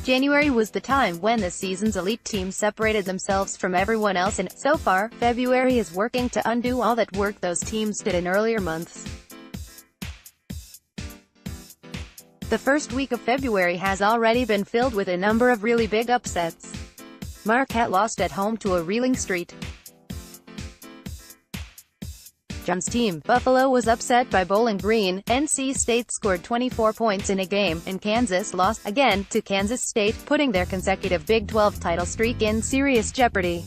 January was the time when the season's elite team separated themselves from everyone else, and, so far, February is working to undo all that work those teams did in earlier months. The first week of February has already been filled with a number of really big upsets. Marquette lost at home to a reeling St. John's team. Buffalo was upset by Bowling Green. NC State scored 24 points in a game, and Kansas lost, again, to Kansas State, putting their consecutive Big 12 title streak in serious jeopardy.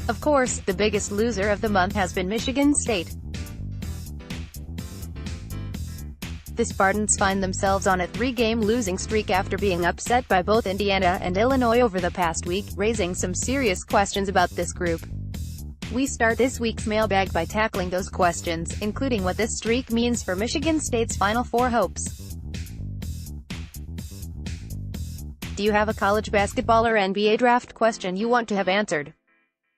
Of course, the biggest loser of the month has been Michigan State. The Spartans find themselves on a 3-game losing streak after being upset by both Indiana and Illinois over the past week, raising some serious questions about this group. We start this week's mailbag by tackling those questions, including what this streak means for Michigan State's Final Four hopes. Do you have a college basketball or NBA draft question you want to have answered?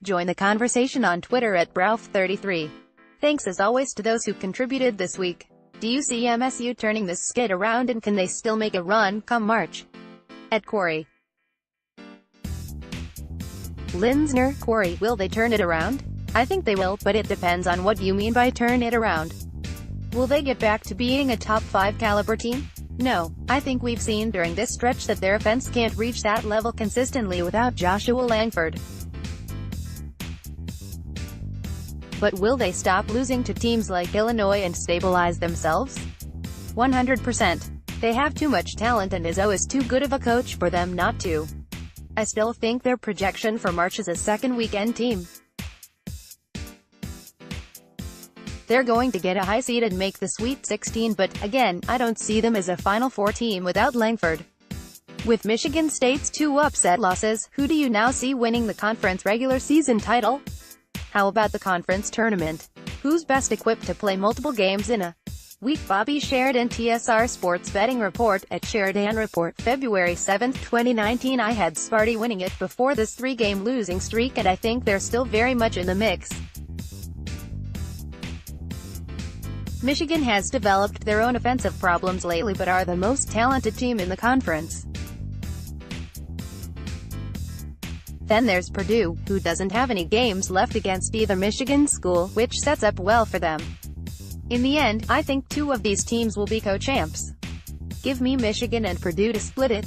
Join the conversation on Twitter at Browf33. Thanks as always to those who contributed this week. Do you see MSU turning this skid around, and can they still make a run come March? At Corey Linsner, Corey, will they turn it around? I think they will, but it depends on what you mean by turn it around. Will they get back to being a top 5 caliber team? No. I think we've seen during this stretch that their offense can't reach that level consistently without Joshua Langford. But will they stop losing to teams like Illinois and stabilize themselves? 100%. They have too much talent, and Izzo is too good of a coach for them not to. I still think their projection for March is a second weekend team. They're going to get a high seed and make the Sweet 16, but, again, I don't see them as a Final Four team without Langford. With Michigan State's 2 upset losses, who do you now see winning the conference regular season title? How about the conference tournament? Who's best equipped to play multiple games in a week? Bobby Sheridan, TSR Sports Betting Report. At Sheridan Report, February 7, 2019. I had Sparty winning it before this 3-game losing streak, and I think they're still very much in the mix. Michigan has developed their own offensive problems lately, but are the most talented team in the conference. Then there's Purdue, who doesn't have any games left against either Michigan school, which sets up well for them. In the end, I think 2 of these teams will be co-champs. Give me Michigan and Purdue to split it.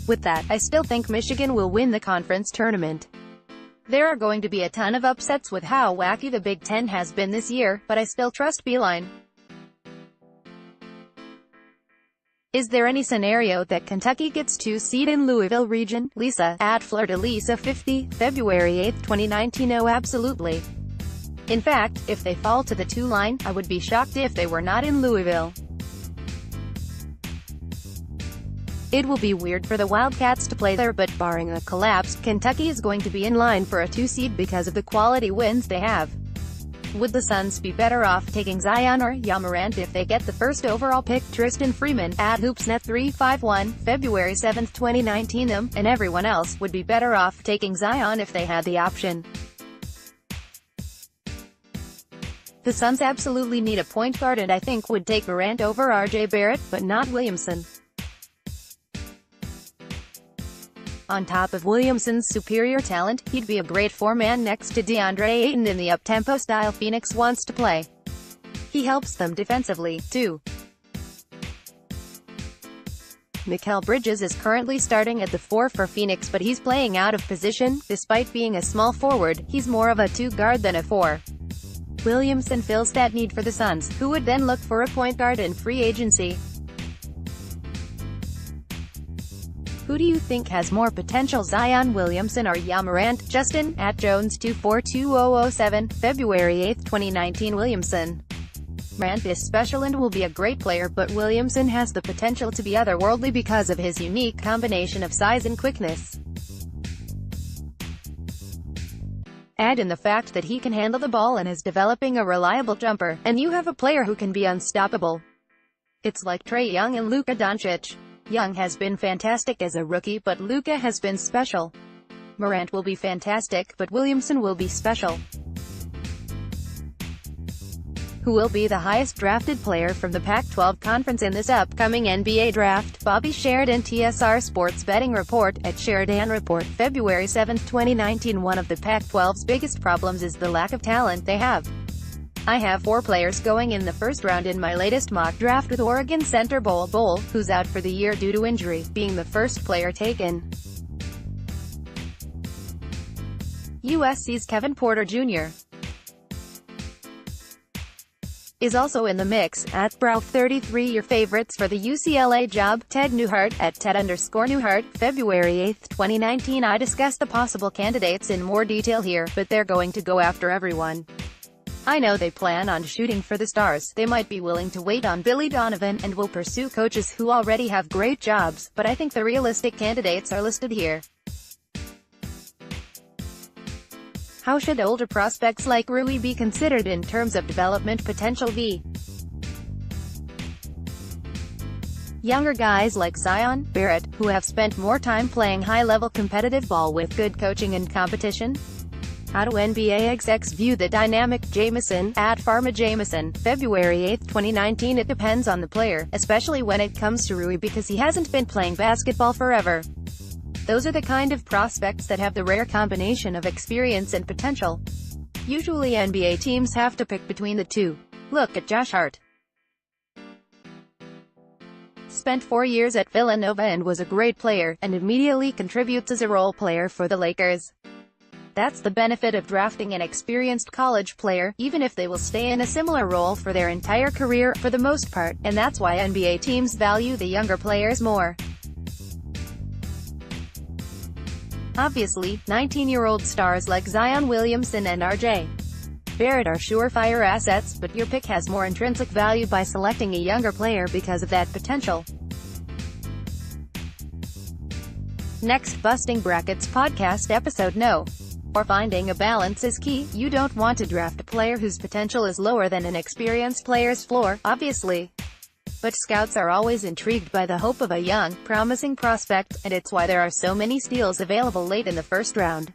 With that, I still think Michigan will win the conference tournament. There are going to be a ton of upsets with how wacky the Big Ten has been this year, but I still trust Beeline. Is there any scenario that Kentucky gets 2 seed in Louisville region? Lisa, at Fleur de Lisa 50, February 8, 2019. Oh, absolutely. In fact, if they fall to the 2 line, I would be shocked if they were not in Louisville. It will be weird for the Wildcats to play there, but barring a collapse, Kentucky is going to be in line for a 2 seed because of the quality wins they have. Would the Suns be better off taking Zion or Morant if they get the first overall pick? Tristan Freeman, at HoopsNet351, February 7, 2019. Them, and everyone else, would be better off taking Zion if they had the option. The Suns absolutely need a point guard, and I think would take Morant over RJ Barrett, but not Williamson. On top of Williamson's superior talent, he'd be a great 4-man next to DeAndre Ayton in the up-tempo style Phoenix wants to play. He helps them defensively, too. Mikal Bridges is currently starting at the 4 for Phoenix, but he's playing out of position. Despite being a small forward, he's more of a 2 guard than a 4. Williamson fills that need for the Suns, who would then look for a point guard in free agency. Who do you think has more potential, Zion Williamson or Morant? Justin, at Jones242007, February 8, 2019. Williamson. Morant is special and will be a great player, but Williamson has the potential to be otherworldly because of his unique combination of size and quickness. Add in the fact that he can handle the ball and is developing a reliable jumper, and you have a player who can be unstoppable. It's like Trae Young and Luka Doncic. Young has been fantastic as a rookie, but Luka has been special. Morant will be fantastic, but Williamson will be special. Who will be the highest drafted player from the Pac-12 conference in this upcoming NBA draft? Bobby Sheridan, TSR Sports Betting Report. At Sheridan Report, February 7, 2019. One of the Pac-12's biggest problems is the lack of talent they have. I have 4 players going in the first round in my latest mock draft, with Oregon center Bol, who's out for the year due to injury, being the first player taken. USC's Kevin Porter Jr. is also in the mix. At Brow33. Your favorites for the UCLA job: Ted Newhart. At Ted_Newhart, February 8, 2019. I discussed the possible candidates in more detail here, but they're going to go after everyone. I know they plan on shooting for the stars. They might be willing to wait on Billy Donovan, and will pursue coaches who already have great jobs, but I think the realistic candidates are listed here. How should older prospects like Rui be considered in terms of development potential? Younger guys like Zion, Barrett, who have spent more time playing high-level competitive ball with good coaching and competition? How do NBA execs view the dynamic? Jameson. At Pharma Jameson, February 8, 2019. It depends on the player, especially when it comes to Rui, because he hasn't been playing basketball forever. Those are the kind of prospects that have the rare combination of experience and potential. Usually NBA teams have to pick between the two. Look at Josh Hart. Spent 4 years at Villanova and was a great player, and immediately contributes as a role player for the Lakers. That's the benefit of drafting an experienced college player, even if they will stay in a similar role for their entire career, for the most part, and that's why NBA teams value the younger players more. Obviously, 19-year-old stars like Zion Williamson and R.J. Barrett are surefire assets, but your pick has more intrinsic value by selecting a younger player because of that potential. Next Busting Brackets podcast episode. No. Or finding a balance is key. You don't want to draft a player whose potential is lower than an experienced player's floor, obviously. But scouts are always intrigued by the hope of a young, promising prospect, and it's why there are so many steals available late in the first round.